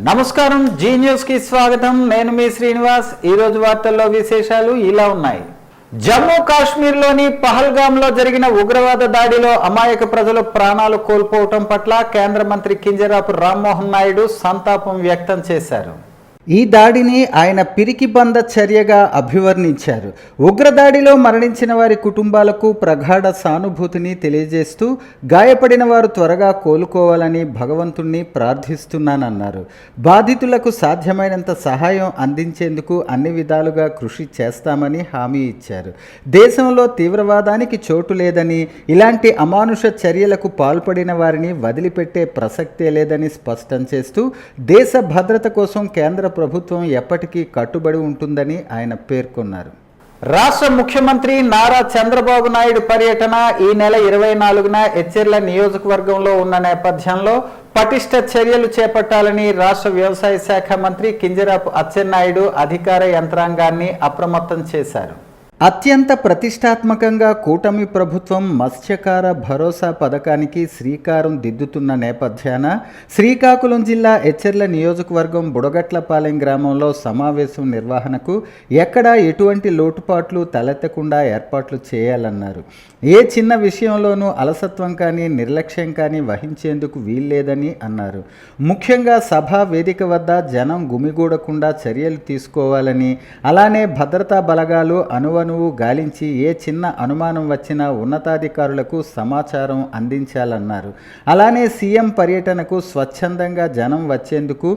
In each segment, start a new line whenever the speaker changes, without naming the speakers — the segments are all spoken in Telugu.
నమస్కారం, జీ న్యూస్ కి స్వాగతం. నేను మీ శ్రీనివాస్. ఈ రోజు వార్తల్లో విశేషాలు ఇలా ఉన్నాయి. జమ్మూ కాశ్మీర్లోని పహల్గామ్లో జరిగిన ఉగ్రవాద దాడిలో అమాయక ప్రజలు ప్రాణాలు కోల్పోవటం పట్ల కేంద్ర మంత్రి కింజరాపు రామ్మోహన్ నాయుడు సంతాపం వ్యక్తం చేశారు. ఈ దాడిని ఆయన పిరికిబంద చర్యగా అభివర్ణించారు. ఉగ్రదాడిలో మరణించిన వారి కుటుంబాలకు ప్రగాఢ సానుభూతిని తెలియజేస్తూ గాయపడిన వారు త్వరగా కోలుకోవాలని భగవంతుణ్ణి ప్రార్థిస్తున్నానన్నారు. బాధితులకు సాధ్యమైనంత సహాయం అందించేందుకు అన్ని విధాలుగా కృషి చేస్తామని హామీ ఇచ్చారు. దేశంలో తీవ్రవాదానికి చోటు లేదని, ఇలాంటి అమానుష చర్యలకు పాల్పడిన వారిని వదిలిపెట్టే ప్రసక్తే లేదని స్పష్టం చేస్తూ దేశ భద్రత కోసం కేంద్ర ప్రభుత్వం ఎప్పటికీ కట్టుబడి ఉంటుందని ఆయన పేర్కొన్నారు. రాష్ట్ర ముఖ్యమంత్రి నారా చంద్రబాబు నాయుడు పర్యటన ఈ నెల 24న ఎచ్చెర్ల నియోజకవర్గంలో ఉన్న నేపథ్యంలో పటిష్ట చర్యలు చేపట్టాలని రాష్ట్ర వ్యవసాయ శాఖ మంత్రి కింజరాపు అచ్చెన్నాయుడు అధికార యంత్రాంగాన్ని అప్రమత్తం చేశారు. అత్యంత ప్రతిష్టాత్మకంగా కూటమి ప్రభుత్వం మత్స్యకార భరోసా పథకానికి శ్రీకారం దిద్దుతున్న నేపథ్యాన శ్రీకాకుళం జిల్లా ఎచ్చెర్ల నియోజకవర్గం బుడగట్లపాలెం గ్రామంలో సమావేశం నిర్వహణకు ఎక్కడా ఎటువంటి లోటుపాట్లు తలెత్తకుండా ఏర్పాట్లు చేయాలన్నారు. ఏ చిన్న విషయంలోనూ అలసత్వం కానీ నిర్లక్ష్యం కానీ వహించేందుకు వీల్లేదని అన్నారు. ముఖ్యంగా సభా వేదిక వద్ద జనం గుమిగూడకుండా చర్యలు తీసుకోవాలని, అలానే భద్రతా బలగాలు అనువనువు గాలించి ఏ చిన్న అనుమానం వచ్చినా ఉన్నతాధికారులకు సమాచారం అందించాలన్నారు. అలానే సీఎం పర్యటనకు స్వచ్ఛందంగా జనం వచ్చేందుకు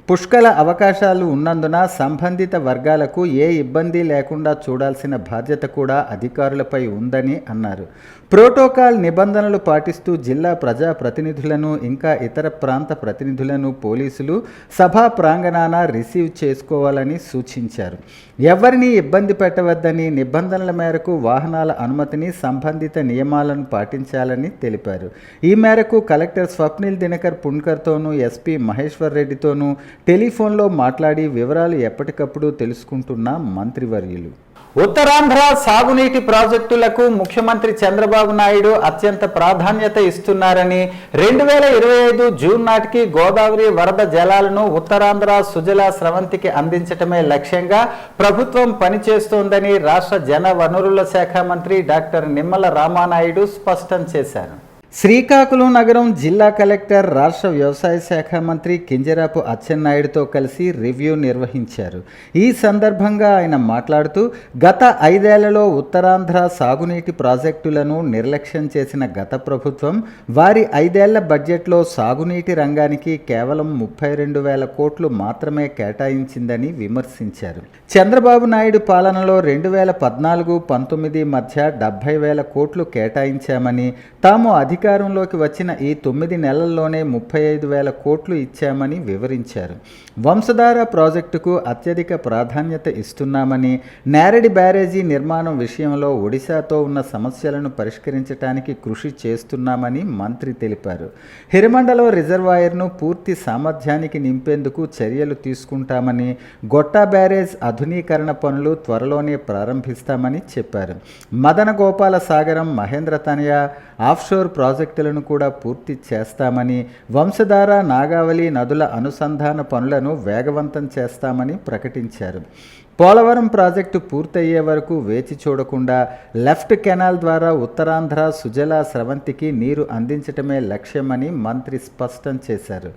పుష్కల అవకాశాలు ఉన్నందున సంబంధిత వర్గాలకు ఏ ఇబ్బంది లేకుండా చూడాల్సిన బాధ్యత కూడా అధికారులపై ఉందని అన్నారు. ప్రోటోకాల్ నిబంధనలు పాటిస్తూ జిల్లా ప్రజాప్రతినిధులను ఇంకా ఇతర ప్రాంత ప్రతినిధులను పోలీసులు సభా ప్రాంగణాన రిసీవ్ చేసుకోవాలని సూచించారు. ఎవరిని ఇబ్బంది పెట్టవద్దని, నిబంధనల మేరకు వాహనాల అనుమతిని సంబంధిత నియమాలను పాటించాలని తెలిపారు. ఈ మేరకు కలెక్టర్ స్వప్నిల్ దినకర్ పుణ్కర్తోనూ, ఎస్పీ మహేశ్వర్ రెడ్డితోనూ టెలిఫోన్లో మాట్లాడి వివరాలు ఎప్పటికప్పుడు తెలుసుకుంటున్న మంత్రివర్యులు. ఉత్తరాంధ్ర సాగునీటి ప్రాజెక్టులకు ముఖ్యమంత్రి చంద్రబాబు నాయుడు అత్యంత ప్రాధాన్యత ఇస్తున్నారని, 2025 జూన్ నాటికి గోదావరి వరద జలాలను ఉత్తరాంధ్ర సుజల స్రవంతికి అందించటమే లక్ష్యంగా ప్రభుత్వం పనిచేస్తోందని రాష్ట్ర జల వనరుల శాఖ మంత్రి డాక్టర్ నిమ్మల రామానాయుడు స్పష్టం చేశారు. శ్రీకాకుళం నగరం జిల్లా కలెక్టర్ రాష్ట్ర వ్యవసాయ శాఖ మంత్రి కింజరాపు అచ్చెన్నాయుడుతో కలిసి రివ్యూ నిర్వహించారు. ఈ సందర్భంగా ఆయన మాట్లాడుతూ గత 5 ఏళ్లలో ఉత్తరాంధ్ర సాగునీటి ప్రాజెక్టులను నిర్లక్ష్యం చేసిన గత ప్రభుత్వం వారి 5 ఏళ్ల బడ్జెట్లో సాగునీటి రంగానికి కేవలం 32,000 కోట్లు మాత్రమే కేటాయించిందని విమర్శించారు. చంద్రబాబు నాయుడు పాలనలో 2014-19 మధ్య 70,000 కోట్లు కేటాయించామని, తాము అధికారంలోకి వచ్చిన ఈ 9 నెలల్లోనే 35,000 కోట్లు ఇచ్చామని వివరించారు. వంశధార ప్రాజెక్టుకు అత్యధిక ప్రాధాన్యత ఇస్తున్నామని, నేరడి బ్యారేజీ నిర్మాణం విషయంలో ఒడిశాతో ఉన్న సమస్యలను పరిష్కరించడానికి కృషి చేస్తున్నామని మంత్రి తెలిపారు. హిరమండలం రిజర్వాయర్ను పూర్తి సామర్థ్యానికి నింపేందుకు చర్యలు తీసుకుంటామని, గొట్టా బ్యారేజ్ ఆధునీకరణ పనులు త్వరలోనే ప్రారంభిస్తామని చెప్పారు. మదన గోపాల సాగరం, మహేంద్ర తనయ ఆఫ్షోర్ ప్రాజెక్టులను కూడా పూర్తి చేస్తామని, వంశధార, నాగావళి నదుల అనుసంధాన పనులను వేగవంతం చేస్తామని ప్రకటించారు. పోలవరం ప్రాజెక్టు పూర్తయ్యే వరకు వేచి చూడకుండా లెఫ్ట్ కెనాల్ ద్వారా ఉత్తరాంధ్ర సుజల స్రవంతికి నీరు అందించటమే లక్ష్యమని మంత్రి స్పష్టం చేశారు.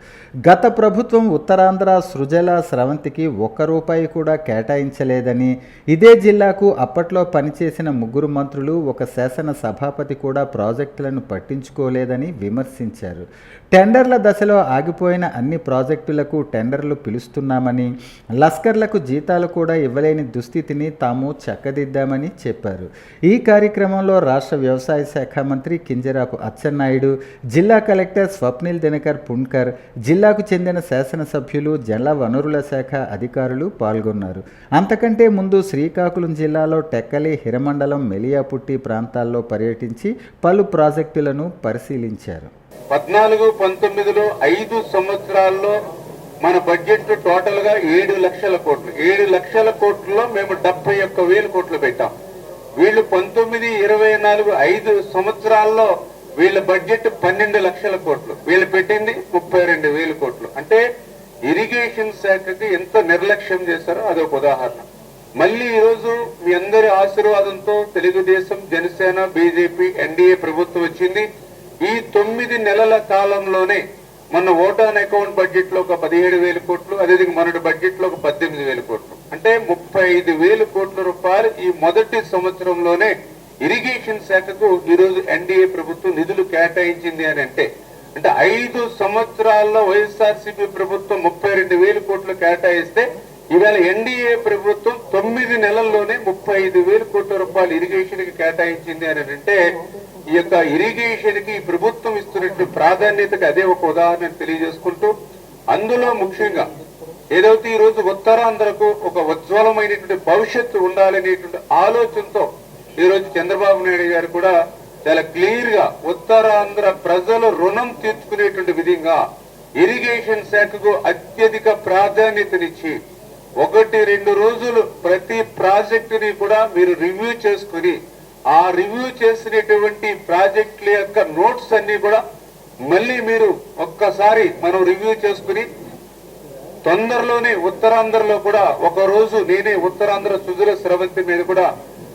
గత ప్రభుత్వం ఉత్తరాంధ్ర సుజల స్రవంతికి ₹1 కూడా కేటాయించలేదని, ఇదే జిల్లాకు అప్పట్లో పనిచేసిన 3 మంత్రులు, 1 శాసన సభాపతి కూడా ప్రాజెక్టులను పట్టించుకోలేదని విమర్శించారు. టెండర్ల దశలో ఆగిపోయిన అన్ని ప్రాజెక్టులకు టెండర్లు పిలుస్తున్నామని, లస్కర్లకు జీతాలు కూడా ఇవ్వలేని దుస్థితిని తాము చక్కదిద్దామని చెప్పారు. ఈ కార్యక్రమంలో రాష్ట్ర వ్యవసాయ శాఖ మంత్రి కింజరాపు అచ్చెన్నాయుడు, జిల్లా కలెక్టర్ స్వప్నిల్ దినకర్ పుణ్కర్, జిల్లాకు చెందిన శాసనసభ్యులు, జల వనరుల శాఖ అధికారులు పాల్గొన్నారు. అంతకంటే ముందు శ్రీకాకుళం జిల్లాలో టెక్కలి, హిరమండలం, మెలియాపుట్టి ప్రాంతాల్లో పర్యటించి పలు ప్రాజెక్టులను పరిశీలించారు.
14-19లో 5 సంవత్సరాల్లో మన బడ్జెట్ టోటల్ గా 7 లక్షల కోట్లు. 7 లక్షల కోట్లలో మేము 71,000 కోట్లు పెట్టాం. వీళ్ళు 19-24 5 సంవత్సరాల్లో వీళ్ళ బడ్జెట్ 12 లక్షల కోట్లు, వీళ్ళు పెట్టింది 32,000 కోట్లు. అంటే ఇరిగేషన్ శాఖకి ఎంత నిర్లక్ష్యం చేశారో అదొక ఉదాహరణ. మళ్ళీ ఈరోజు మీ అందరి ఆశీర్వాదంతో తెలుగుదేశం, జనసేన, బీజేపీ, ఎన్డీఏ ప్రభుత్వం వచ్చింది. ఈ 9 నెలల కాలంలోనే మొన్న ఓటాన్ అకౌంట్ బడ్జెట్ లో ఒక 17,000 కోట్లు, అదేవిధంగా మొన్నటి బడ్జెట్ లో ఒక 18,000 కోట్లు, అంటే 35,000 కోట్ల రూపాయలు ఈ మొదటి సంవత్సరంలోనే ఇరిగేషన్ శాఖకు ఈరోజు ఎన్డీఏ ప్రభుత్వం నిధులు కేటాయించింది అని అంటే 5 సంవత్సరాల్లో వైఎస్ఆర్సీపీ ప్రభుత్వం 32,000 కోట్లు కేటాయిస్తే ఇవాళ ఎన్డీఏ ప్రభుత్వం 9 నెలల్లోనే 35,000 కోట్ల రూపాయలు ఇరిగేషన్ కి కేటాయించింది అని అంటే ఈ యొక్క ఇరిగేషన్ కి ప్రభుత్వం ఇస్తున్నటువంటి ప్రాధాన్యతకి అదే ఒక ఉదాహరణ తెలియజేసుకుంటూ, అందులో ముఖ్యంగా ఏదైతే ఈ రోజు ఉత్తరాంధ్రకు ఒక ఉజ్వలమైనటువంటి భవిష్యత్తు ఉండాలనేటువంటి ఆలోచనతో ఈ రోజు చంద్రబాబు నాయుడు గారు కూడా చాలా క్లియర్ గా ఉత్తరాంధ్ర ప్రజల రుణం తీర్చుకునేటువంటి విధంగా ఇరిగేషన్ శాఖకు అత్యధిక ప్రాధాన్యతనిచ్చి 1-2 రోజులు ప్రతి ప్రాజెక్టుని కూడా మీరు రివ్యూ చేసుకుని ఆ రివ్యూ చేసినటువంటి ప్రాజెక్టుల యొక్క నోట్స్ అన్ని కూడా మళ్ళీ మీరు ఒక్కసారి మనం రివ్యూ చేసుకుని తొందరలోనే ఉత్తరాంధ్రలో కూడా ఒక రోజు నేనే ఉత్తరాంధ్ర సుజల స్రవంతి మీద కూడా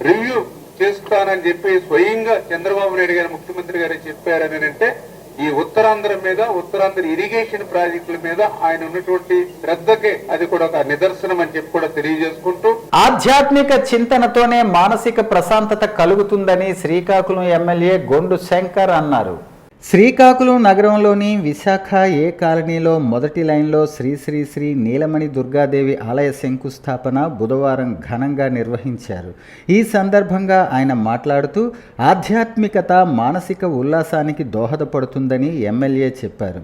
రివ్యూ చేస్తానని చెప్పి స్వయంగా చంద్రబాబు నాయుడు గారు ముఖ్యమంత్రి గారు చెప్పారని అంటే ఈ ఉత్తరాంధ్ర మీద, ఉత్తరాంధ్ర ఇరిగేషన్ ప్రాజెక్టుల మీద ఆయన ఉన్నటువంటి శ్రద్ధకే అది కూడా ఒక నిదర్శనం అని చెప్పి కూడా తెలియజేసుకుంటూ,
ఆధ్యాత్మిక చింతనతోనే మానసిక ప్రశాంతత కలుగుతుందని శ్రీకాకుళం ఎమ్మెల్యే గొండు శంకర్ అన్నారు. శ్రీకాకుళం నగరంలోని విశాఖ ఏ కాలనీలో మొదటి లైన్లో శ్రీ శ్రీ శ్రీ నీలమణి దుర్గాదేవి ఆలయ శంకుస్థాపన బుధవారం ఘనంగా నిర్వహించారు. ఈ సందర్భంగా ఆయన మాట్లాడుతూ ఆధ్యాత్మికత మానసిక ఉల్లాసానికి దోహదపడుతుందని ఎమ్మెల్యే చెప్పారు.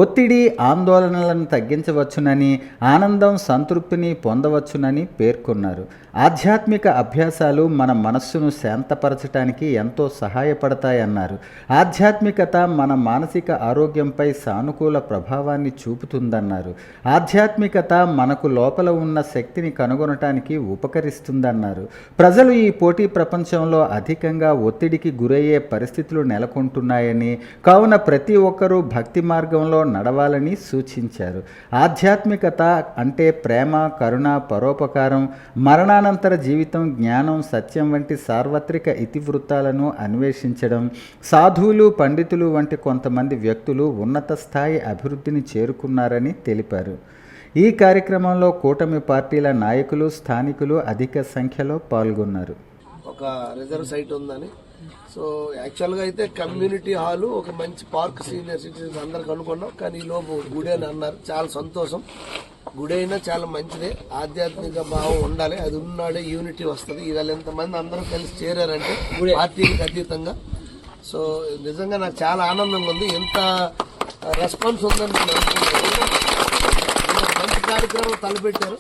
ఒత్తిడి, ఆందోళనలను తగ్గించవచ్చునని, ఆనందం, సంతృప్తిని పొందవచ్చునని పేర్కొన్నారు. ఆధ్యాత్మిక అభ్యాసాలు మన మనస్సును శాంతపరచడానికి ఎంతో సహాయపడతాయన్నారు. ఆధ్యాత్మికత మన మానసిక ఆరోగ్యంపై సానుకూల ప్రభావాన్ని చూపుతుందన్నారు. ఆధ్యాత్మికత మనకు లోపల ఉన్న శక్తిని కనుగొనటానికి ఉపకరిస్తుందన్నారు. ప్రజలు ఈ పోటీ ప్రపంచంలో అధికంగా ఒత్తిడికి గురయ్యే పరిస్థితులు నెలకొంటున్నాయని, కావున ప్రతి ఒక్కరూ భక్తి మార్గంలో నడవాలని సూచించారు. ఆధ్యాత్మికత అంటే ప్రేమ, కరుణ, పరోపకారం, మరణానంతర జీవితం, జ్ఞానం, సత్యం వంటి సార్వత్రిక ఇతివృత్తాలను అన్వేషించడం. సాధువులు, పండితులు వంటి కొంతమంది వ్యక్తులు ఉన్నత స్థాయి అభివృద్ధిని చేరుకున్నారని తెలిపారు. ఈ కార్యక్రమంలో కూటమి పార్టీల నాయకులు, స్థానికులు అధిక సంఖ్యలో పాల్గొన్నారు.
ఒక రిజర్వ్ సైట్ ఉందని, సో యాక్చువల్గా అయితే కమ్యూనిటీ హాలు, ఒక మంచి పార్క్ సీనియర్ సిటిజన్స్ అందరికి అనుకున్నాం. కానీ ఈ లోపు గుడి అని అన్నారు. చాలా సంతోషం. గుడి అయినా చాలా మంచిదే. ఆధ్యాత్మిక భావం ఉండాలి. అది ఉన్నాడే యూనిటీ వస్తుంది. ఇవాళ ఎంతమంది అందరూ కలిసి చేరారంటే పార్టీకి అతీతంగా. సో నిజంగా నాకు చాలా ఆనందంగా ఉంది. ఎంత రెస్పాన్స్ ఉందని నేను అనుకున్నాను. మంచి కార్యక్రమం తలపెట్టారు.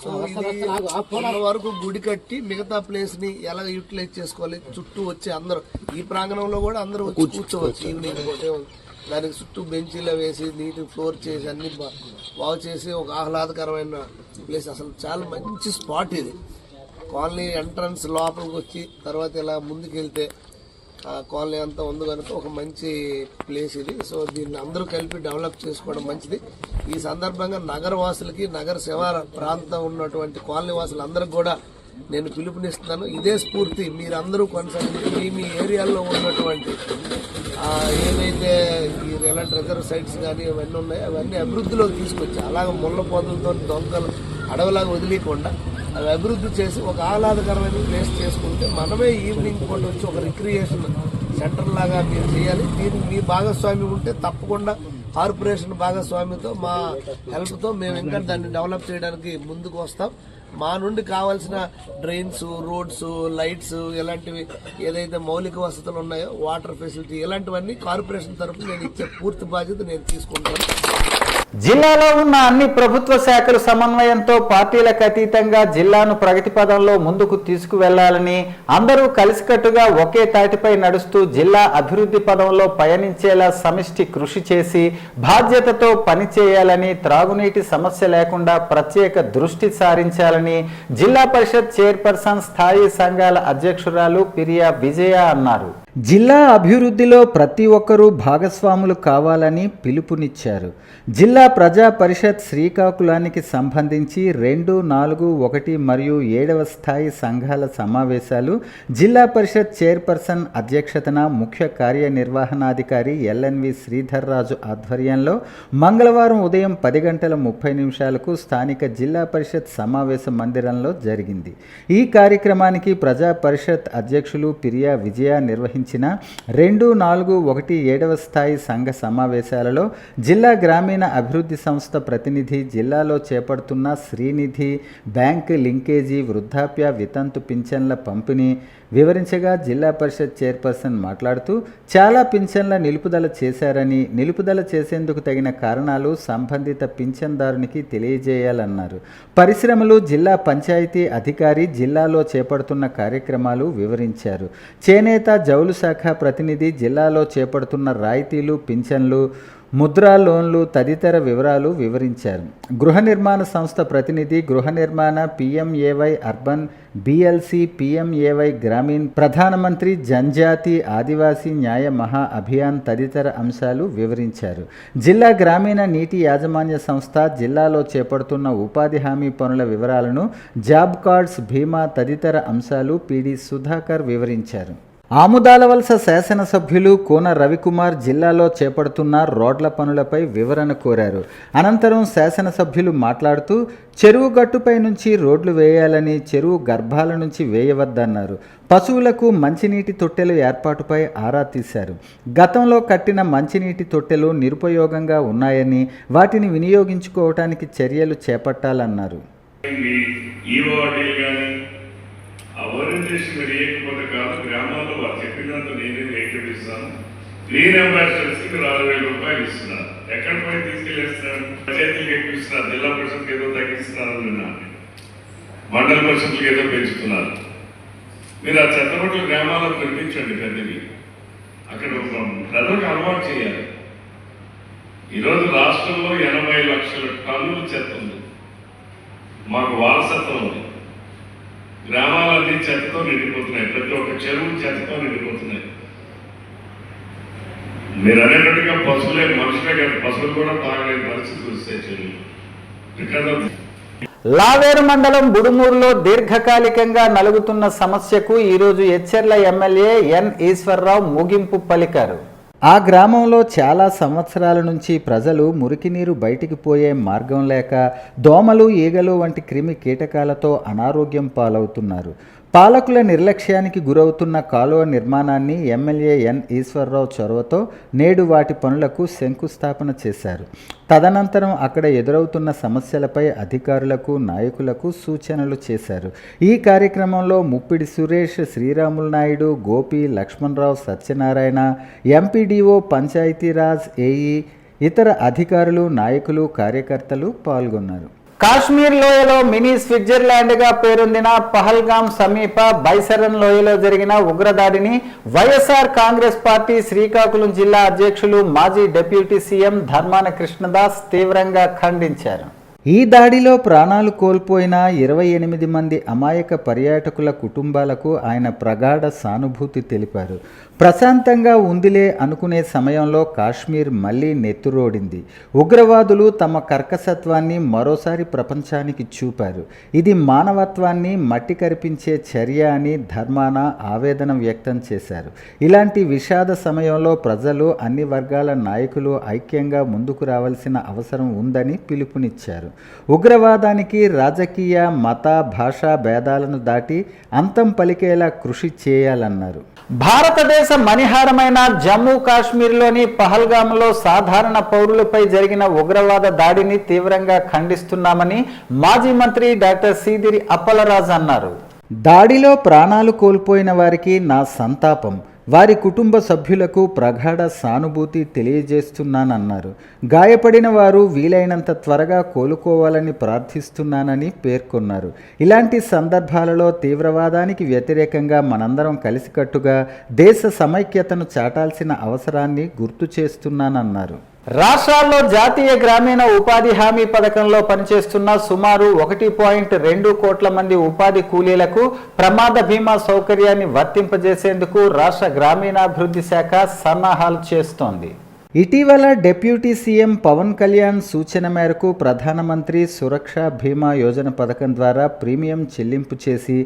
సో ఇది వరకు గుడి కట్టి మిగతా ప్లేస్ ని ఎలా యూటిలైజ్ చేసుకోవాలి, చుట్టూ వచ్చి అందరూ ఈ ప్రాంగణంలో కూడా అందరూ వచ్చి కూర్చోవచ్చు. ఈవినింగ్ దానికి చుట్టూ బెంచీలో వేసి నీట్ ఫ్లోర్ చేసి అన్ని బాగు చేసి ఒక ఆహ్లాదకరమైన ప్లేస్. అసలు చాలా మంచి స్పాట్ ఇది. కాలనీ ఎంట్రన్స్ లోపలికి వచ్చి తర్వాత ఇలా ముందుకెళ్తే కాలనీ అంతా ఉంది కనుక ఒక మంచి ప్లేస్ ఇది. సో దీన్ని అందరూ కలిపి డెవలప్ చేసుకోవడం మంచిది. ఈ సందర్భంగా నగరవాసులకి, నగర శివార ప్రాంతం ఉన్నటువంటి కాలనీ వాసులందరికీ కూడా నేను పిలుపునిస్తున్నాను. ఇదే స్ఫూర్తి మీరందరూ కొనసాగించి మీ ఏరియాలో ఉన్నటువంటి ఏవైతే ఎలాంటి రిజర్వ్ సైట్స్ కానీ ఇవన్నీ ఉన్నాయో అవన్నీ అభివృద్ధిలోకి తీసుకొచ్చి అలాగే ముళ్ళ పొదలతో దొంగలు అడవిలాగా వదిలేయకుండా అవి అభివృద్ధి చేసి ఒక ఆహ్లాదకరమైన ప్లేస్ చేసుకుంటే మనమే ఈవినింగ్ పూట వచ్చి ఒక రిక్రియేషన్ సెంటర్ లాగా మీరు చేయాలి. దీనికి మీ భాగస్వామ్యం ఉంటే తప్పకుండా కార్పొరేషన్ భాగస్వామ్యంతో మా హెల్ప్తో మేము ఇంకా దాన్ని డెవలప్ చేయడానికి ముందుకు వస్తాం. మా నుండి కావాల్సిన డ్రైన్స్, రోడ్స్, లైట్స్ ఇలాంటివి ఏదైతే మౌలిక వసతులు ఉన్నాయో, వాటర్ ఫెసిలిటీ ఇలాంటివన్నీ కార్పొరేషన్ తరఫున నేను ఇచ్చే పూర్తి బాధ్యత నేను తీసుకుంటాను.
జిల్లాలో ఉన్న అన్ని ప్రభుత్వ శాఖల సమన్వయంతో పార్టీలకు అతీతంగా జిల్లాను ప్రగతి పదంలో ముందుకు తీసుకువెళ్లాలని, అందరూ కలిసికట్టుగా ఒకే తాటిపై నడుస్తూ జిల్లా అభివృద్ధి పదంలో పయనించేలా సమిష్టి కృషి చేసి బాధ్యతతో పనిచేయాలని, త్రాగునీటి సమస్య లేకుండా ప్రత్యేక దృష్టి సారించాలని జిల్లా పరిషత్ చైర్పర్సన్, స్థాయి సంఘాల అధ్యక్షురాలు పిరియా విజయ అన్నారు. జిల్లా అభివృద్ధిలో ప్రతి ఒక్కరూ భాగస్వాములు కావాలని పిలుపునిచ్చారు. జిల్లా ప్రజా పరిషత్ శ్రీకాకుళానికి సంబంధించి 2, 4, 1 మరియు 7వ స్థాయి సంఘాల సమావేశాలు జిల్లా పరిషత్ చైర్పర్సన్ అధ్యక్షతన ముఖ్య కార్యనిర్వహణాధికారి ఎల్ఎన్వి శ్రీధర్రాజు ఆధ్వర్యంలో మంగళవారం ఉదయం 10:30 స్థానిక జిల్లా పరిషత్ సమావేశ మందిరంలో జరిగింది. ఈ కార్యక్రమానికి ప్రజా పరిషత్ అధ్యక్షులు పిరియా విజయ నిర్వహించారు. 2, 4, 1, 7వ స్థాయి సంఘ సమావేశాలలో జిల్లా గ్రామీణ అభివృద్ధి సంస్థ ప్రతినిధి, జిల్లాలో చేపడుతున్న శ్రీనిధి, బ్యాంక్ లింకేజీ, వృద్ధాప్య వితంతు పింఛన్ల పంపిణీ వివరించగా జిల్లా పరిషత్ చైర్పర్సన్ మాట్లాడుతూ చాలా పింఛన్ల నిలుపుదల చేశారని, నిలుపుదల చేసేందుకు తగిన కారణాలు సంబంధిత పింఛన్దారునికి తెలియజేయాలన్నారు. పరిశ్రమలు, జిల్లా పంచాయతీ అధికారి జిల్లాలో చేపడుతున్న కార్యక్రమాలు వివరించారు. చేనేత, జౌలు శాఖ ప్రతినిధి జిల్లాలో చేపడుతున్న రాయితీలు, పింఛన్లు, ముద్రా లోన్లు తదితర వివరాలు వివరించారు. గృహ నిర్మాణ సంస్థ ప్రతినిధి గృహ నిర్మాణ, PMAY urban, BLC, PMAY Grameen, ప్రధానమంత్రి జనజాతి ఆదివాసీ న్యాయ మహా అభియాన్ తదితర అంశాలు వివరించారు. జిల్లా గ్రామీణ నీటి యాజమాన్య సంస్థ జిల్లాలో చేపడుతున్న ఉపాధి హామీ పనుల వివరాలను, జాబ్ కార్డ్స్, బీమా తదితర అంశాలు PD సుధాకర్ వివరించారు. ఆముదాలవలస శాసనసభ్యులు కోన రవికుమార్ జిల్లాలో చేపడుతున్న రోడ్ల పనులపై వివరణ కోరారు. అనంతరం శాసనసభ్యులు మాట్లాడుతూ చెరువు గట్టుపై నుంచి రోడ్లు వేయాలని, చెరువు గర్భాల నుంచి వేయవద్దన్నారు. పశువులకు మంచినీటి తొట్టెలు ఏర్పాటుపై ఆరా తీశారు. గతంలో కట్టిన మంచినీటి తొట్టెలు నిరుపయోగంగా ఉన్నాయని, వాటిని వినియోగించుకోవటానికి చర్యలు చేపట్టాలన్నారు.
ఓరియంటేషన్ వేయకపోతే కాదు, గ్రామాల్లో వారు చెప్పినంత నేనే ఏకీపిస్తాను. గ్రీన్ అంబాసిడర్స్కి 4,000 రూపాయలు ఇస్తున్నాను. ఎక్కడ పోయి తీసుకెళ్ళేస్తున్నాను? పంచాయతీలకు ఎక్కువ ఇస్తున్నారు, జిల్లా పరిషత్కి ఏదో తగ్గిస్తున్నారు, మండల పరిషత్లకు ఏదో పెంచుతున్నారు. మీరు ఆ చెత్తబట్టలు గ్రామాల్లో కనిపించండి పెద్దవి. అక్కడ ప్రజలకు అలవాటు చేయాలి. ఈరోజు రాష్ట్రంలో 80 లక్షల టన్నుల చెత్త ఉంది. మాకు వారసత్వం ఉంది. గ్రామాలన్నీ చెత్తతో నిండిపోతున్నాయి. ప్రతి ఒక్క చెరువు చెత్తతో నిండిపోతున్నాయి. మీరు అనేటట్టుగా పశువులే, మనుషులే కాదు, పశువులు కూడా తాగలేని పరిస్థితి వస్తాయి చెరువులు.
లావేరు మండలం బుడుమూరులో దీర్ఘకాలికంగా నలుగుతున్న సమస్యకు ఈరోజు ఎచ్చెర్ల ఎమ్మెల్యే ఎన్ ఈశ్వర్రావు ముగింపు పలికారు. ఆ గ్రామంలో చాలా సంవత్సరాల నుంచి ప్రజలు మురికి నీరు బయటికి పోయే మార్గం లేక దోమలు, ఈగలు వంటి క్రిమి కీటకాలతో అనారోగ్యం పాలవుతున్నారు. పాలకుల నిర్లక్ష్యానికి గురవుతున్న కాలువ నిర్మాణాన్ని ఎమ్మెల్యే ఎన్ ఈశ్వర్రావు చొరవతో నేడు వాటి పనులకు శంకుస్థాపన చేశారు. తదనంతరం అక్కడ ఎదురవుతున్న సమస్యలపై అధికారులకు, నాయకులకు సూచనలు చేశారు. ఈ కార్యక్రమంలో ముప్పిడి సురేష్, శ్రీరాములు నాయుడు, గోపి, లక్ష్మణరావు, సత్యనారాయణ, ఎంపీడీఓ, పంచాయతీరాజ్ ఏఈ, ఇతర అధికారులు, నాయకులు, కార్యకర్తలు పాల్గొన్నారు. కాశ్మీర్ లోయలో మినీ స్విట్జర్లాండ్గా పేరొందిన పహల్గాం సమీప బైసరన్ లోయలో జరిగిన ఉగ్రదాడిని వైఎస్ఆర్ కాంగ్రెస్ పార్టీ శ్రీకాకుళం జిల్లా అధ్యక్షులు, మాజీ డిప్యూటీ సీఎం ధర్మాన కృష్ణదాస్ తీవ్రంగా ఖండించారు. ఈ దాడిలో ప్రాణాలు కోల్పోయిన 28 మంది అమాయక పర్యాటకుల కుటుంబాలకు ఆయన ప్రగాఢ సానుభూతి తెలిపారు. ప్రశాంతంగా ఉందిలే అనుకునే సమయంలో కాశ్మీర్ మళ్లీ నెత్తురోడింది. ఉగ్రవాదులు తమ కర్కసత్వాన్ని మరోసారి ప్రపంచానికి చూపారు. ఇది మానవత్వాన్ని మట్టి కరిపించే చర్య అని ధర్మాన ఆవేదన వ్యక్తం చేశారు. ఇలాంటి విషాద సమయంలో ప్రజలు, అన్ని వర్గాల నాయకులు ఐక్యంగా ముందుకు రావాల్సిన అవసరం ఉందని పిలుపునిచ్చారు. ఉగ్రవాదానికి రాజకీయ, మత, భాషా భేదాలను దాటి అంతం పలికేలా కృషి చేయాలన్నారు. భారతదేశ మణిహారమైన జమ్మూ కాశ్మీర్లోని పహల్గామ్లో సాధారణ పౌరులపై జరిగిన ఉగ్రవాద దాడిని తీవ్రంగా ఖండిస్తున్నామని మాజీ మంత్రి డాక్టర్ సీదిరి అప్పలరాజు అన్నారు. దాడిలో ప్రాణాలు కోల్పోయిన వారికి నా సంతాపం, వారి కుటుంబ సభ్యులకు ప్రగాఢ సానుభూతి తెలియజేస్తున్నానన్నారు. గాయపడిన వారు వీలైనంత త్వరగా కోలుకోవాలని ప్రార్థిస్తున్నానని పేర్కొన్నారు. ఇలాంటి సందర్భాలలో తీవ్రవాదానికి వ్యతిరేకంగా మనందరం కలిసికట్టుగా దేశ సమైక్యతను చాటాల్సిన అవసరాన్ని గుర్తు చేస్తున్నానన్నారు. రాష్ట్రాల్లో జాతీయ గ్రామీణ ఉపాధి హామీ పథకంలో పనిచేస్తున్న సుమారు 1.2 కోట్ల మంది ఉపాధి కూలీలకు ప్రమాద బీమా సౌకర్యాన్ని వర్తింపజేసేందుకు రాష్ట్ర గ్రామీణాభివృద్ధి శాఖ సన్నాహాలు చేస్తోంది. ఇటీవల డిప్యూటీ సీఎం పవన్ కళ్యాణ్ సూచన మేరకు ప్రధానమంత్రి సురక్ష బీమా యోజన పథకం ద్వారా ప్రీమియం చెల్లింపు చేసి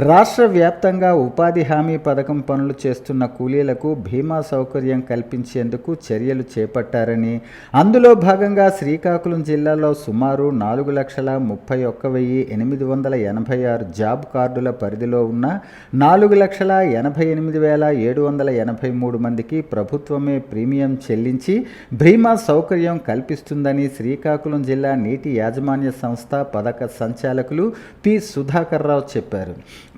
రాష్ట్ర వ్యాప్తంగా ఉపాధి హామీ పథకం పనులు చేస్తున్న కూలీలకు బీమా సౌకర్యం కల్పించేందుకు చర్యలు చేపట్టారని, అందులో భాగంగా శ్రీకాకుళం జిల్లాలో సుమారు 4,31,886 జాబ్ కార్డుల పరిధిలో ఉన్న 4,88,783 మందికి ప్రభుత్వమే ప్రీమియం చెల్లించి బీమా సౌకర్యం కల్పిస్తుందని శ్రీకాకుళం జిల్లా నీటి యాజమాన్య సంస్థ పథక సంచాలకులు పి సుధాకర్ రావు చెప్పారు.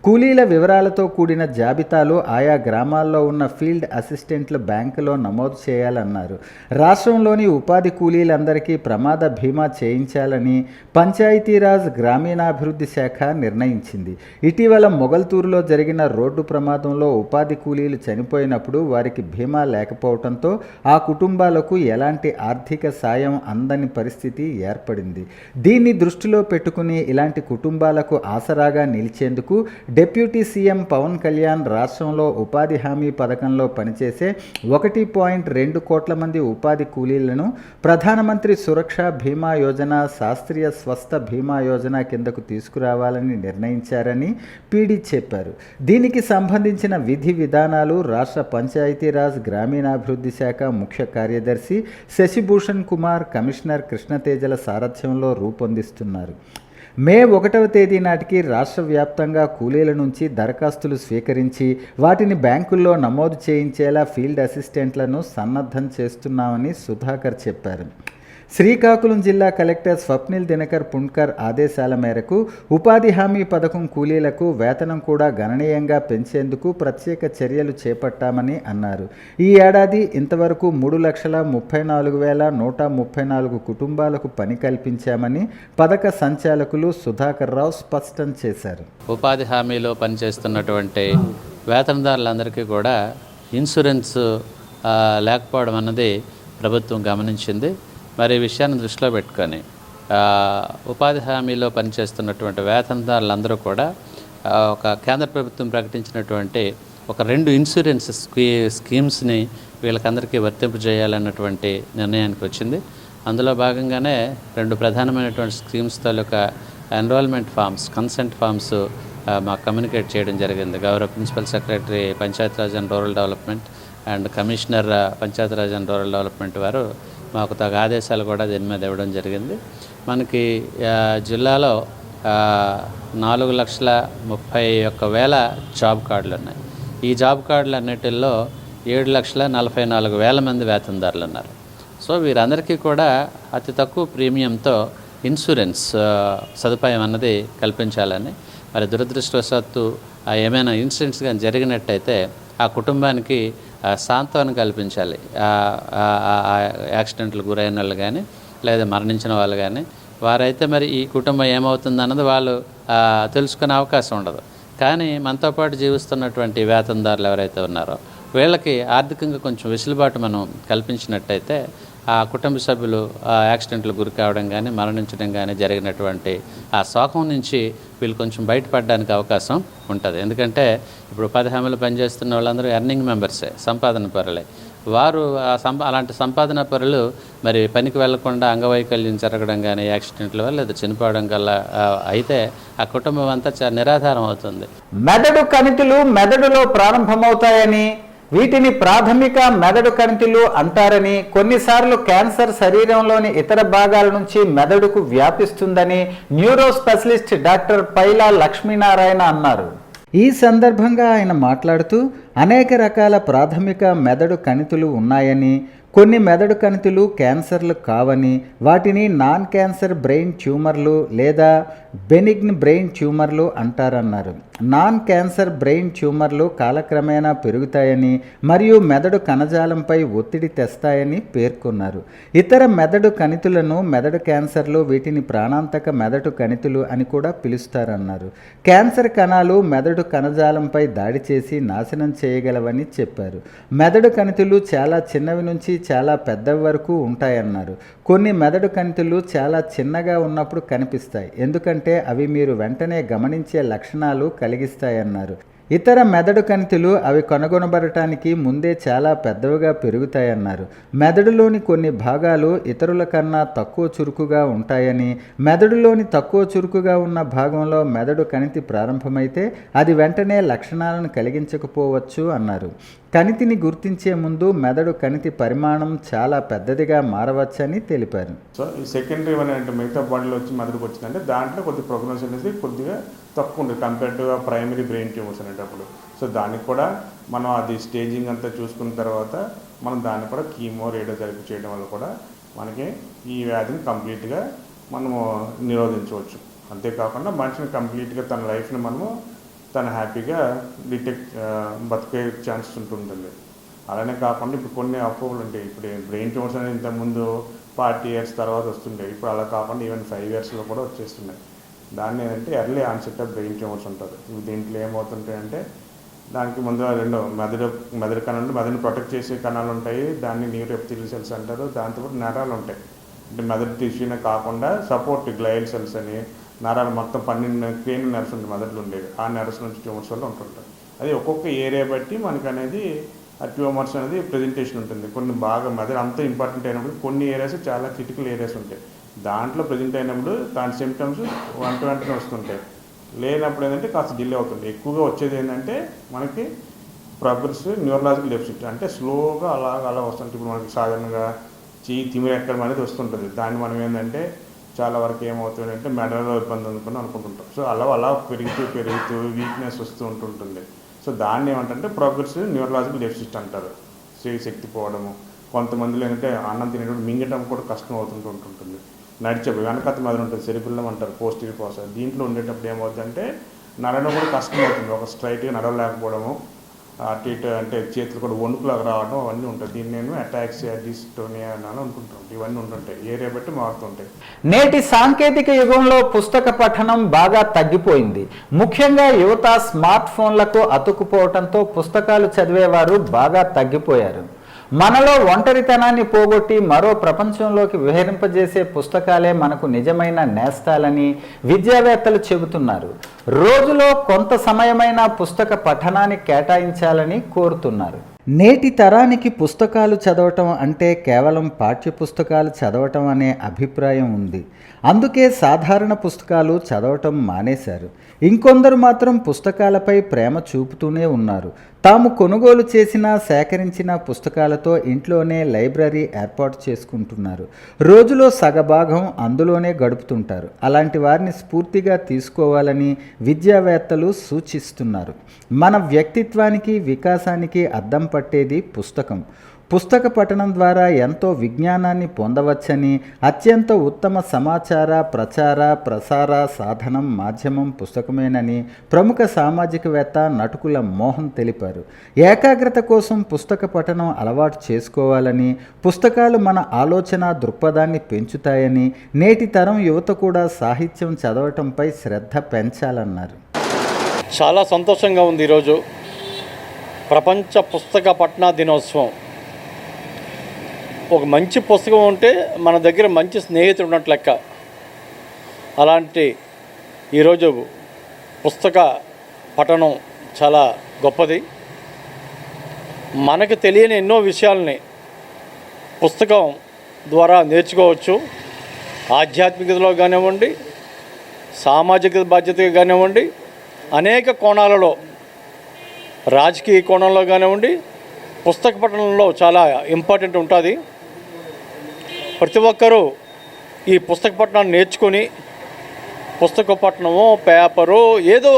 కూలీల వివరాలతో కూడిన జాబితాలు ఆయా గ్రామాల్లో ఉన్న ఫీల్డ్ అసిస్టెంట్ల బ్యాంకులో నమోదు చేయాలన్నారు. రాష్ట్రంలోని ఉపాధి కూలీలందరికీ ప్రమాద బీమా చేయించాలని పంచాయతీరాజ్ గ్రామీణాభివృద్ధి శాఖ నిర్ణయించింది. ఇటీవల మొగల్తూరులో జరిగిన రోడ్డు ప్రమాదంలో ఉపాధి కూలీలు చనిపోయినప్పుడు వారికి బీమా లేకపోవడంతో ఆ కుటుంబాలకు ఎలాంటి ఆర్థిక సాయం అందని పరిస్థితి ఏర్పడింది. దీన్ని దృష్టిలో పెట్టుకుని ఇలాంటి కుటుంబాలకు ఆసరాగా నిలిచేందుకు డిప్యూటీ సీఎం పవన్ కళ్యాణ్ రాష్ట్రంలో ఉపాధి హామీ పథకంలో పనిచేసే 1.2 కోట్ల మంది ఉపాధి కూలీలను ప్రధానమంత్రి సురక్ష బీమా యోజన, శాస్త్రీయ స్వస్థ బీమా యోజన కిందకు తీసుకురావాలని నిర్ణయించారని పీడీ చెప్పారు. దీనికి సంబంధించిన విధి విధానాలు రాష్ట్ర పంచాయతీరాజ్ గ్రామీణాభివృద్ధి శాఖ ముఖ్య కార్యదర్శి శశిభూషణ్ కుమార్, కమిషనర్ కృష్ణతేజల సారథ్యంలో రూపొందిస్తున్నారు. మే 1వ తేదీ నాటికి రాష్ట్ర వ్యాప్తంగా కూలీల నుంచి దరఖాస్తులు స్వీకరించి వాటిని బ్యాంకుల్లో నమోదు చేయించేలా ఫీల్డ్ అసిస్టెంట్లను సన్నద్ధం చేస్తున్నామని సుధాకర్ చెప్పారు. శ్రీకాకుళం జిల్లా కలెక్టర్ స్వప్నిల్ దినకర్ పుణ్కర్ ఆదేశాల మేరకు ఉపాధి హామీ పథకం కూలీలకు వేతనం కూడా గణనీయంగా పెంచేందుకు ప్రత్యేక చర్యలు చేపట్టామని అన్నారు. ఈ ఏడాది ఇంతవరకు 3,34,134 కుటుంబాలకు పని కల్పించామని పథక సంచాలకులు సుధాకర్ రావు స్పష్టం చేశారు.
ఉపాధి హామీలో పనిచేస్తున్నటువంటి వేతనదారులందరికీ కూడా ఇన్సూరెన్స్ లేకపోవడం అన్నది ప్రభుత్వం గమనించింది. మరి ఈ విషయాన్ని దృష్టిలో పెట్టుకొని ఉపాధి హామీలో పనిచేస్తున్నటువంటి వేతనదారులందరూ కూడా ఒక కేంద్ర ప్రభుత్వం ప్రకటించినటువంటి ఒక 2 ఇన్సూరెన్స్ స్కీమ్స్ని వీళ్ళకందరికీ వర్తింపజేయాలన్నటువంటి నిర్ణయానికి వచ్చింది. అందులో భాగంగానే 2 ప్రధానమైనటువంటి స్కీమ్స్ తాలూకా ఎన్రోల్మెంట్ ఫామ్స్, కన్సెంట్ ఫామ్స్ మాకు కమ్యూనికేట్ చేయడం జరిగింది. గౌరవ principal secretary Panchayati Raj and rural development and commissioner Panchayati Raj and rural development వారు మాకు తగ్గ ఆదేశాలు కూడా దీని మీద ఇవ్వడం జరిగింది. మనకి జిల్లాలో 4,31,000 జాబ్ కార్డులు ఉన్నాయి. ఈ జాబ్ కార్డులు అన్నిటిల్లో 7,44,000 మంది వేతనదారులు ఉన్నారు. సో వీరందరికీ కూడా అతి తక్కువ ప్రీమియంతో ఇన్సూరెన్స్ సదుపాయం అన్నది కల్పించాలని, మరి దురదృష్టవశాత్తు ఏమైనా ఇన్సిడెంట్స్ కానీ జరిగినట్టయితే ఆ కుటుంబానికి సాంత్వన కల్పించాలి. యాక్సిడెంట్లు గురైన వాళ్ళు కానీ లేదా మరణించిన వాళ్ళు కానీ వారైతే మరి ఈ కుటుంబం ఏమవుతుందన్నది వాళ్ళు తెలుసుకునే అవకాశం ఉండదు. కానీ మనతో పాటు జీవిస్తున్నటువంటి వేతనదారులు ఎవరైతే ఉన్నారో వీళ్ళకి ఆర్థికంగా కొంచెం వెసులుబాటు మనం కల్పించినట్టయితే ఆ కుటుంబ సభ్యులు యాక్సిడెంట్లు గురి కావడం కానీ మరణించడం కానీ జరిగినటువంటి ఆ శోకం నుంచి వీళ్ళు కొంచెం బయటపడడానికి అవకాశం ఉంటుంది. ఎందుకంటే ఇప్పుడు ఉపాధి హామీలో పనిచేస్తున్న వాళ్ళందరూ ఎర్నింగ్ మెంబర్సే, సంపాదన పరులే. వారు అలాంటి సంపాదన పరులు మరి పనికి వెళ్లకుండా అంగవైకల్యం జరగడం కానీ యాక్సిడెంట్ల వల్ల లేదా చనిపోవడం కల్లా అయితే ఆ కుటుంబం అంతా నిరాధారం అవుతుంది.
మెదడు కణితులు మెదడులో ప్రారంభమవుతాయని, వీటిని ప్రాథమిక మెదడు కణితులు అంటారని, కొన్నిసార్లు క్యాన్సర్ శరీరంలోని ఇతర భాగాల నుంచి మెదడుకు వ్యాపిస్తుందని న్యూరో స్పెషలిస్ట్ డాక్టర్ పైలా లక్ష్మీనారాయణ అన్నారు. ఈ సందర్భంగా ఆయన మాట్లాడుతూ అనేక రకాల ప్రాథమిక మెదడు కణితులు ఉన్నాయని, కొన్ని మెదడు కణితులు క్యాన్సర్లు కావని, వాటిని నాన్ క్యాన్సర్ బ్రెయిన్ ట్యూమర్లు లేదా బెనిగ్న్ బ్రెయిన్ ట్యూమర్లు అంటారన్నారు. నాన్ క్యాన్సర్ బ్రెయిన్ ట్యూమర్లు కాలక్రమేణా పెరుగుతాయని మరియు మెదడు కణజాలంపై ఒత్తిడి తెస్తాయని పేర్కొన్నారు. ఇతర మెదడు కణితులను మెదడు క్యాన్సర్లు, వీటిని ప్రాణాంతక మెదడు కణితులు అని కూడా పిలుస్తారన్నారు. క్యాన్సర్ కణాలు మెదడు కణజాలంపై దాడి చేసి నాశనం చేయగలవని చెప్పారు. మెదడు కణితులు చాలా చిన్నవి నుంచి చాలా పెద్ద వరకు ఉంటాయన్నారు. కొన్ని మెదడు కణితులు చాలా చిన్నగా ఉన్నప్పుడు కనిపిస్తాయి, ఎందుకంటే అవి మీరు వెంటనే గమనించే లక్షణాలు కలిగిస్తాయన్నారు. ఇతర మెదడు కణితులు అవి కనుగొనబడటానికి ముందే చాలా పెద్దవిగా పెరుగుతాయన్నారు. మెదడులోని కొన్ని భాగాలు ఇతరుల కన్నా తక్కువ చురుకుగా ఉంటాయని, మెదడులోని తక్కువ చురుకుగా ఉన్న భాగంలో మెదడు కణితి ప్రారంభమైతే అది వెంటనే లక్షణాలను కలిగించకపోవచ్చు అన్నారు. కణితిని గుర్తించే ముందు మెదడు కణితి పరిమాణం చాలా పెద్దదిగా మారవచ్చని తెలిపారు.
సో ఈ సెకండరీ వన్ అంటే మిగతా బాడీలో వచ్చి మెదడుకు వచ్చిందంటే దాంట్లో కొద్దిగా ప్రోగ్నోసిస్ అనేది కొద్దిగా తక్కువ ఉంటుంది compare to primary brain tumours అనేటప్పుడు. సో దానికి కూడా మనం అది స్టేజింగ్ అంతా చూసుకున్న తర్వాత మనం దాన్ని కూడా కీమో రేడియోథెరపీ చేయడం వల్ల కూడా మనకి ఈ వ్యాధిని కంప్లీట్గా మనము నిరోధించవచ్చు. అంతేకాకుండా మనిషిని కంప్లీట్గా తన లైఫ్ని మనము తను హ్యాపీగా బతికే ఛాన్సెస్ ఉంటుంటుంది. అలానే కాకుండా ఇప్పుడు కొన్ని అపోహలు ఉంటాయి. ఇప్పుడు బ్రెయిన్ ట్యూమర్స్ అనేది ఇంతకుముందు 40 years తర్వాత వస్తుంటాయి, ఇప్పుడు అలా కాకుండా ఈవెన్ 5 yearsలో కూడా వచ్చేస్తున్నాయి. దాన్ని ఏంటంటే early onset of brain tumours ఉంటుంది. దీంట్లో ఏమవుతుంటాయంటే దానికి ముందు రెండు మెదడు కణాలు, మెదడుని ప్రొటెక్ట్ చేసే కణాలు ఉంటాయి, దాన్ని న్యూరో ఎపిథీలియల్ సెల్స్ అంటారు. దాంతోపాటు నరాలు ఉంటాయి, అంటే మెదడు టిష్యూనే కాకుండా సపోర్ట్ గ్లైల్ సెల్స్ అని నరాలు మొత్తం 12 క్రేన్ నర్వ్స్ ఉంటుంది మెదడులో ఉండేది. ఆ నర్వ్స్ నుంచి ట్యూమర్స్ వల్ల ఉంటుంటాయి. అది ఒక్కొక్క ఏరియా బట్టి మనకు అనేది ఆ ట్యూమర్స్ అనేది ప్రజెంటేషన్ ఉంటుంది. కొన్ని బాగా మెదడు అంతా ఇంపార్టెంట్ అయినప్పుడు కొన్ని ఏరియాస్ చాలా క్రిటికల్ ఏరియాస్ ఉంటాయి. దాంట్లో ప్రజెంట్ అయినప్పుడు దాని సిమ్టమ్స్ వెంటనే వస్తుంటాయి. లేనప్పుడు ఏంటంటే కాస్త డిలే అవుతుంది. ఎక్కువగా వచ్చేది ఏంటంటే మనకి ప్రోగ్రెసివ్ న్యూరలాజికల్ డెఫిసిట్, అంటే స్లోగా అలా వస్తుంటుంది. ఇప్పుడు మనకి సాధారణంగా తిమిరి ఎక్కడం అనేది వస్తుంటుంది. దాన్ని మనం ఏంటంటే చాలా వరకు ఏమవుతుందంటే మెడలో ఇబ్బంది అనుకుంటుంటాం. సో అలా పెరుగుతూ వీక్నెస్ వస్తూ ఉంటుంటుంది. సో దాన్ని ఏమంటే ప్రోగ్రెసివ్ న్యూరలాజికల్ డెఫిసిట్ అంటారు. శక్తి పోవడము, కొంతమందిలో ఏంటంటే అన్నం తినేటప్పుడు మింగటం కూడా కష్టం ఉంటుంటుంది. నడిచేప్పుడు వెనకత మెదడు ఉంటుంది, సెరిబెల్లమ్ అంటారు, పోస్టీరియర్ ఫోసా. దీంట్లో ఉండేటప్పుడు ఏమవుతుందంటే నడవడం కూడా కష్టం అవుతుంది. ఒక స్ట్రైట్గా నడవలేకపోవడము, అటు ఇటు అంటే చేతులు కూడా వణుకులాగా రావడం అవన్నీ ఉంటాయి. దీన్ని నేను అటాక్సియా, డిస్టోనియా అని అనుకుంటాం. ఇవన్నీ ఉంటుంటాయి, ఏరియా బట్టి మారుతుంటాయి.
నేటి సాంకేతిక యుగంలో పుస్తక పఠనం బాగా తగ్గిపోయింది. ముఖ్యంగా యువత స్మార్ట్ ఫోన్లకు అతుక్కుపోవడంతో పుస్తకాలు చదివేవారు బాగా తగ్గిపోయారు. మనలో ఒంటరితనాన్ని పోగొట్టి మరో ప్రపంచంలోకి విహరింపజేసే పుస్తకాలే మనకు నిజమైన నేస్తాలని విద్యావేత్తలు చెబుతున్నారు. రోజులో కొంత సమయమైన పుస్తక పఠనాన్ని కేటాయించాలని కోరుతున్నారు. నేటి తరానికి పుస్తకాలు చదవటం అంటే కేవలం పాఠ్య పుస్తకాలు చదవటం అనే అభిప్రాయం ఉంది. అందుకే సాధారణ పుస్తకాలు చదవటం మానేశారు. ఇంకొందరు మాత్రం పుస్తకాలపై ప్రేమ చూపుతూనే ఉన్నారు. తాము కొనుగోలు చేసిన సేకరించిన పుస్తకాలతో ఇంట్లోనే లైబ్రరీ ఏర్పాటు చేసుకుంటున్నారు. రోజులో సగభాగం అందులోనే గడుపుతుంటారు. అలాంటి వారిని స్ఫూర్తిగా తీసుకోవాలని విద్యావేత్తలు సూచిస్తున్నారు. మన వ్యక్తిత్వానికి వికాసానికి అద్దం పట్టేది పుస్తకం. పుస్తక పఠనం ద్వారా ఎంతో విజ్ఞానాన్ని పొందవచ్చని, అత్యంత ఉత్తమ సమాచార ప్రసార సాధనం మాధ్యమం పుస్తకమేనని ప్రముఖ సామాజికవేత్త నటుకుల మోహన్ తెలిపారు. ఏకాగ్రత కోసం పుస్తక పఠనం అలవాటు చేసుకోవాలని, పుస్తకాలు మన ఆలోచన దృక్పథాన్ని పెంచుతాయని, నేటి తరం యువత కూడా సాహిత్యం చదవటంపై శ్రద్ధ పెంచాలన్నారు.
చాలా సంతోషంగా ఉంది. ఈరోజు ప్రపంచ పుస్తక పఠన దినోత్సవం. ఒక మంచి పుస్తకం ఉంటే మన దగ్గర మంచి స్నేహితుడు ఉన్నట్టు లెక్క. అలాంటి ఈరోజు పుస్తక పఠనం చాలా గొప్పది. మనకు తెలియని ఎన్నో విషయాలని పుస్తకం ద్వారా నేర్చుకోవచ్చు. ఆధ్యాత్మికతలో కానివ్వండి, సామాజిక బాధ్యతగా కానివ్వండి, అనేక కోణాలలో, రాజకీయ కోణంలో కానివ్వండి, పుస్తక పఠనంలో చాలా ఇంపార్టెంట్ ఉంటుంది. ప్రతి ఒక్కరూ ఈ పుస్తక పఠనాన్ని నేర్చుకొని పుస్తక పఠనము, పేపరు ఏదో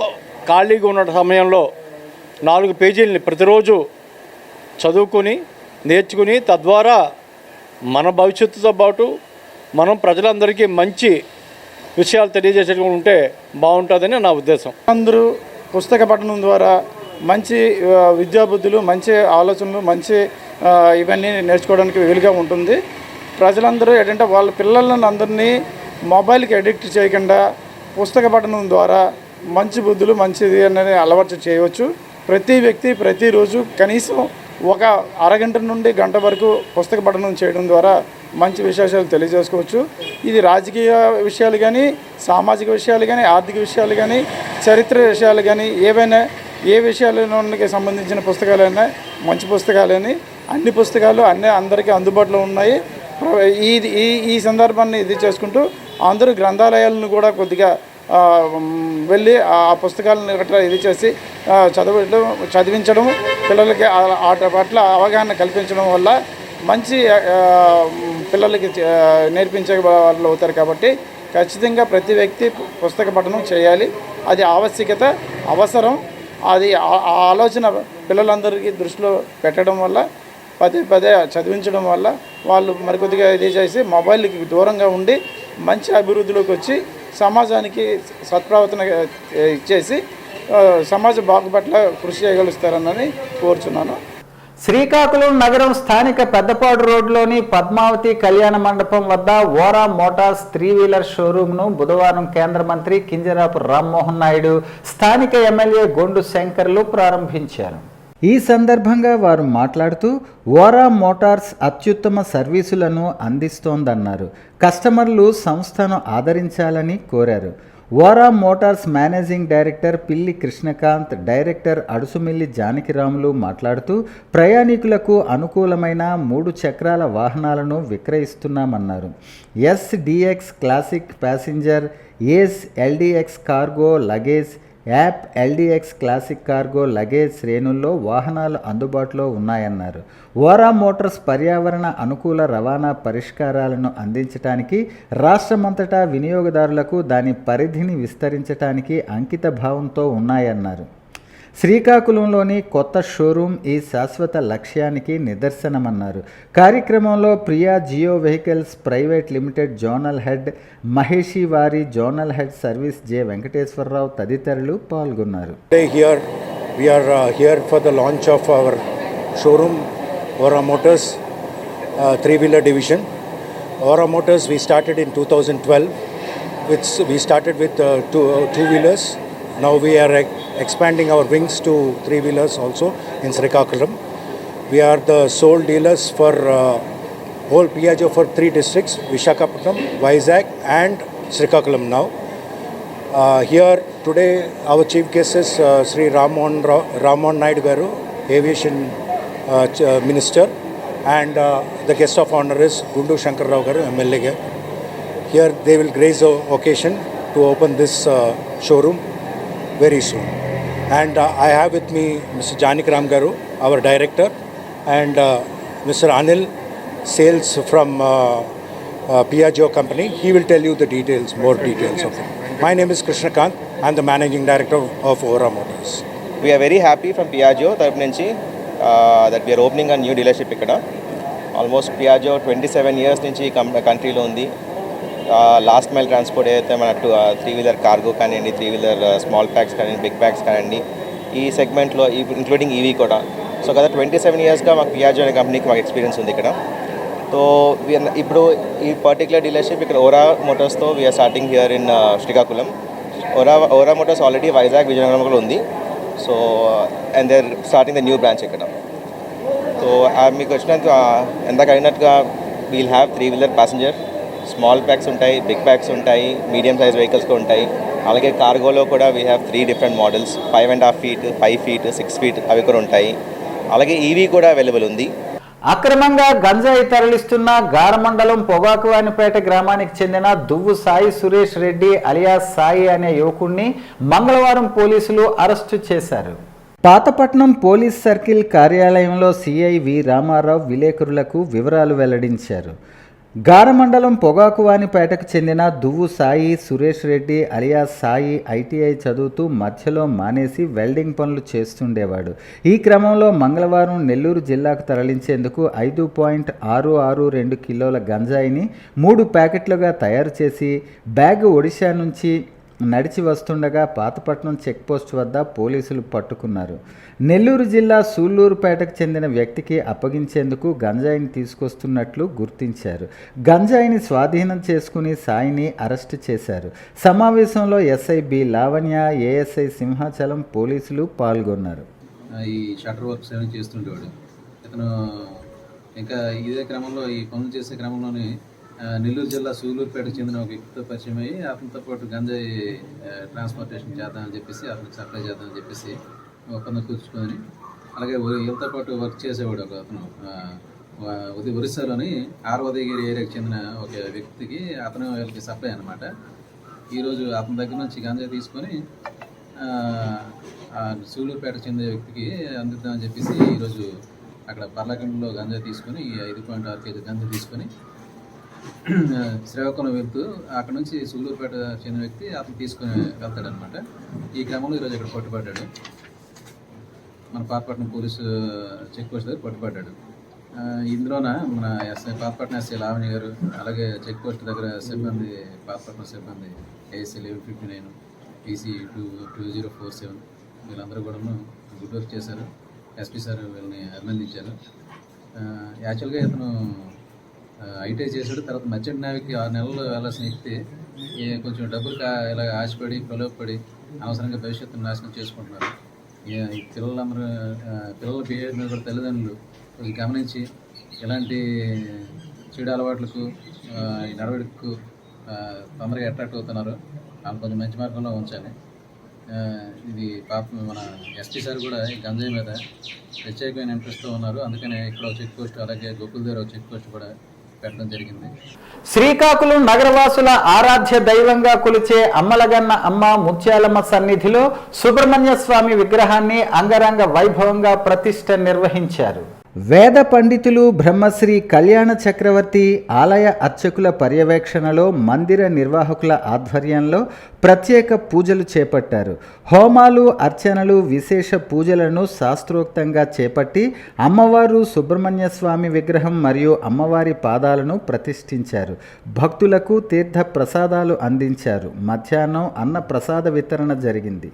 ఖాళీగా ఉన్న సమయంలో 4 పేజీలని ప్రతిరోజు చదువుకొని నేర్చుకుని తద్వారా మన భవిష్యత్తుతో పాటు మనం ప్రజలందరికీ మంచి విషయాలు తెలియజేసేటువంటి ఉంటే బాగుంటుందని నా ఉద్దేశం.
అందరూ పుస్తక పఠనం ద్వారా మంచి విద్యాబుద్ధులు, మంచి ఆలోచనలు, మంచి ఇవన్నీ నేర్చుకోవడానికి వీలుగా ఉంటుంది. ప్రజలందరూ ఏంటంటే వాళ్ళ పిల్లలను అందరినీ మొబైల్కి అడిక్ట్ చేయకుండా పుస్తక పఠనం ద్వారా మంచి బుద్ధులు, మంచిది అనేది అలవాటు చేయవచ్చు. ప్రతి వ్యక్తి ప్రతిరోజు కనీసం ఒక అరగంట నుండి గంట వరకు పుస్తక పఠనం చేయడం ద్వారా మంచి విశేషాలు తెలియజేసుకోవచ్చు. ఇది రాజకీయ విషయాలు కానీ, సామాజిక విషయాలు కానీ, ఆర్థిక విషయాలు కానీ, చరిత్ర విషయాలు కానీ, ఏవైనా ఏ విషయాలకి సంబంధించిన పుస్తకాలైనా మంచి పుస్తకాలని అన్ని పుస్తకాలు అందరికీ అందుబాటులో ఉన్నాయి. ఈ సందర్భాన్ని ఇది చేసుకుంటూ అందరూ గ్రంథాలయాలను కూడా కొద్దిగా వెళ్ళి ఆ పుస్తకాలను గట్రా ఇది చేసి చదివించడం, పిల్లలకి వాటి పట్ల అవగాహన కల్పించడం వల్ల మంచి పిల్లలకి నేర్పించే వాళ్ళు అవుతారు. కాబట్టి ఖచ్చితంగా ప్రతి వ్యక్తి పుస్తక పఠనం చేయాలి. అది ఆవశ్యకత, అవసరం. అది ఆలోచన పిల్లలందరికీ దృష్టిలో పెట్టడం వల్ల పదే చదివించడం వల్ల వాళ్ళు మరికొద్దిగా ఇది చేసి మొబైల్కి దూరంగా ఉండి మంచి అభివృద్ధిలోకి వచ్చి సమాజానికి సత్ప్రవర్తన ఇచ్చేసి సమాజ బాగుపట్ల కృషి చేయగలుగుతారని కోరుచున్నాను.
శ్రీకాకుళం నగరం స్థానిక పెద్దపాడు రోడ్లోని పద్మావతి కళ్యాణ మండపం వద్ద ఓరా మోటార్స్ 3-వీలర్ షోరూంను బుధవారం కేంద్ర మంత్రి కింజరాపు రామ్మోహన్ నాయుడు, స్థానిక ఎమ్మెల్యే గొండు శంకర్లు ప్రారంభించారు. ఈ సందర్భంగా వారు మాట్లాడుతూ ఓరా మోటార్స్ అత్యుత్తమ సర్వీసులను అందిస్తోందన్నారు. కస్టమర్లు సంస్థను ఆదరించాలని కోరారు. ఓరా మోటార్స్ మేనేజింగ్ డైరెక్టర్ పిల్లి కృష్ణకాంత్, డైరెక్టర్ అడుసుమిల్లి జానకిరాములు మాట్లాడుతూ ప్రయాణికులకు అనుకూలమైన 3 చక్రాల వాహనాలను విక్రయిస్తున్నామన్నారు. SDX classic passenger, Ace LDX cargo luggage, యాప్ LDX క్లాసిక్ కార్గో లగేజ్ శ్రేణుల్లో వాహనాలు అందుబాటులో ఉన్నాయన్నారు. ఓరా మోటార్స్ పర్యావరణ అనుకూల రవాణా పరిష్కారాలను అందించడానికి, రాష్ట్రమంతటా వినియోగదారులకు దాని పరిధిని విస్తరించడానికి అంకిత భావంతో ఉన్నాయన్నారు. శ్రీకాకుళంలోని కొత్త షోరూం ఈ శాశ్వత లక్ష్యానికి నిదర్శనమన్నారు. కార్యక్రమంలో Piaggio vehicles private limited zonal head Maheshwari, zonal head service J Venkateswararao తదితరులు పాల్గొన్నారు.
We are here for the launch of our showroom, Ora Motors 3-wheeler division. Ora Motors we started in 2012. We started with 2-wheelers. Now we are expanding our wings to 3-wheelers also in Srikakulam. We are the sole dealers for whole Piaggio for 3 districts, Visakhapatnam, Vizag and Srikakulam now. Here today our chief guest is Sri Rammohan Naidu Garu, Aviation Minister, and the guest of honor is Gundu Shankar Rao Garu, MLA. Here they will grace the occasion to open this showroom very soon. And I have with me Mr. Janikram Garu, our director, and Mr. Anil, sales from Piaggio company. He will tell you the details, more details of it. My name is Krishnakant. I am the managing director of Ora Motors.
We are very happy from Piaggio తరపు నుంచి that we are opening a new dealership ఇక్కడ. Almost Piaggio 27 years నుంచి కంట్రీలో ఉంది. లాస్ట్ మైల్ ట్రాన్స్పోర్ట్ ఏదైతే మన 3-వీలర్ కార్గో కానివ్వండి, 3-వీలర్ స్మాల్ ప్యాక్స్ కానివ్వండి, బిగ్ ప్యాక్స్ కానివ్వండి, ఈ సెగ్మెంట్లో ఇంక్లూడింగ్ ఈవీ కూడా. సో గత 27 ఇయర్స్గా మాకు పియాజో అనే కంపెనీకి మాకు ఎక్స్పీరియన్స్ ఉంది ఇక్కడ. సో ఇప్పుడు ఈ పర్టికులర్ డీలర్షిప్ ఇక్కడ ఓరా మోటార్స్తో we're starting here in Srikakulam. Ora Motors already Vizag, Vizianagaram కూడా ఉంది. So and they are starting the new branch ఇక్కడ. సో మీకు వచ్చినంత ఎందాక అయినట్టుగా we'll have three wheeler passenger, small packs ఉంటాయి, బిగ్ ప్యాక్స్ ఉంటాయి, మీడియం సైజ్ వెహికల్స్ కూడా ఉంటాయి. అలాగే కార్గోలో కూడా we have 3 different models, 5.5 feet, 5 feet, 6 feet అవి కూడా ఉంటాయి. అలాగే ఈవీ కూడా అవైలబుల్ ఉంది.
అక్రమంగా గంజాయి తరలిస్తున్న గారమండలం పొగాకువానిపేట గ్రామానికి చెందిన దువ్వు సాయి సురేష్ రెడ్డి అలియాస్ సాయి అనే యువకుడిని మంగళవారం పోలీసులు అరెస్టు చేశారు. పాతపట్నం పోలీస్ సర్కిల్ కార్యాలయంలో సిఐ వి రామారావు విలేకరులకు వివరాలు వెల్లడించారు. గారమండలం పొగాకువానిపేటకు చెందిన దువ్వు సాయి సురేష్ రెడ్డి అలియాస్ సాయి ఐటీఐ చదువుతూ మధ్యలో మానేసి వెల్డింగ్ పనులు చేస్తుండేవాడు. ఈ క్రమంలో మంగళవారం నెల్లూరు జిల్లాకు తరలించేందుకు 5.662 కిలోల గంజాయిని 3 ప్యాకెట్లుగా తయారు చేసి బ్యాగ్ ఒడిశా నుంచి నడిచి వస్తుండగా పాతపట్నం చెక్పోస్ట్ వద్ద పోలీసులు పట్టుకున్నారు. నెల్లూరు జిల్లా సూళ్లూరుపేటకు చెందిన వ్యక్తికి అప్పగించేందుకు గంజాయిని తీసుకొస్తున్నట్లు గుర్తించారు. గంజాయిని స్వాధీనం చేసుకుని సాయిని అరెస్టు చేశారు. సమావేశంలో SI B Lavanya, ASI Simhachalam పోలీసులు పాల్గొన్నారు.
ఈ షట్టర్ వర్క్స్ ఏమైనా చేస్తుండేవాడు. ఇతను ఇంకా ఇదే క్రమంలో ఈ పనులు చేసే క్రమంలోనే నెల్లూరు జిల్లా సూలూరుపేటకు చెందిన ఒక వ్యక్తితో పరిచయం అయ్యి అతనితో పాటు గంజాయి ట్రాన్స్పోర్టేషన్ చేద్దామని చెప్పేసి అతనికి సప్లై చేద్దామని చెప్పేసి ఒప్పందం కూర్చుకొని అలాగే వీళ్ళతో పాటు వర్క్ చేసేవాడు ఒక అతను ఒరిస్సాలోని ఆర్వదగిరి ఏరియాకి చెందిన ఒక వ్యక్తికి అతను వీళ్ళకి సప్లై అనమాట. ఈరోజు అతని దగ్గర నుంచి గంజాయి తీసుకొని సూలూరుపేటకు చెందిన వ్యక్తికి అందిద్దామని చెప్పేసి ఈరోజు అక్కడ పర్లకంలో గంజాయి తీసుకొని 5.6 కేజీ గంజాయి తీసుకొని శ్రీకాకుళం వెళ్తూ అక్కడ నుంచి సూలూరుపేట చెందిన వ్యక్తి అతను తీసుకొని వెళ్తాడనమాట. ఈ క్రమంలో ఈరోజు ఇక్కడ పట్టుబడ్డాడు. మన పాతపట్నం పోలీసు చెక్ పోస్ట్ దగ్గర పట్టుబడ్డాడు. ఇందులోన మన పాతపట్నం ఎస్ఐ లావణి గారు, అలాగే చెక్ పోస్ట్ దగ్గర సిబ్బంది, పాతపట్నం సిబ్బంది ఏసీ 1159 PC 2047 వీళ్ళందరూ కూడా గుడ్ వర్క్ చేశారు. ఎస్పీ సార్ వీళ్ళని అభినందించారు. యాక్చువల్గా ఇతను ఐటీఐ చేశాడు. తర్వాత మర్చెంట్ నేవీకి 6 నెలలు వెళ్ళాల్సిన వ్యక్తి కొంచెం డబ్బులు ఇలా ఆశపడి ప్రలోభపడి అవసరంగా భవిష్యత్తును నాశనం చేసుకుంటున్నారు. ఈ పిల్లలందరూ పిల్లల బిహేవియర్ మీద కూడా తల్లిదండ్రులు కొంచెం గమనించి ఇలాంటి చెడు అలవాట్లకు ఈ నడవడికు తొందరగా అట్రాక్ట్ అవుతున్నారు. వాళ్ళు కొంచెం మంచి మార్గంలో ఉంచాలి. ఇది పాపం మన ఎస్పీ సార్ కూడా ఈ గంజాయి మీద ప్రత్యేకమైన ఇంట్రెస్ట్తో ఉన్నారు. అందుకనే ఇక్కడ ఒక చెక్ పోస్ట్, అలాగే గోకుల్ దగ్గర ఒక చెక్ పోస్ట్ కూడా పెట్టడం జరిగింది.
శ్రీకాకుళం నగరవాసుల ఆరాధ్య దైవంగా కొలిచే అమ్మలగన్న అమ్మ ముత్యాలమ్మ సన్నిధిలో సుబ్రహ్మణ్య స్వామి విగ్రహాన్ని అంగరంగ వైభవంగా ప్రతిష్ఠ నిర్వహించారు. వేద పండితులు బ్రహ్మశ్రీ కళ్యాణ చక్రవర్తి ఆలయ అర్చకుల పర్యవేక్షణలో మందిర నిర్వాహకుల ఆధ్వర్యంలో ప్రత్యేక పూజలు చేపట్టారు. హోమాలు, అర్చనలు, విశేష పూజలను శాస్త్రోక్తంగా చేపట్టి అమ్మవారు సుబ్రహ్మణ్య స్వామి విగ్రహం మరియు అమ్మవారి పాదాలను ప్రతిష్ఠించారు. భక్తులకు తీర్థ ప్రసాదాలు అందించారు. మధ్యాహ్నం అన్న ప్రసాద వితరణ జరిగింది.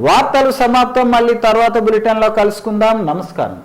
వార్తలు సమాప్తం. మళ్ళీ తర్వాత బులెటిన్లో కలుసుకుందాం. నమస్కారం.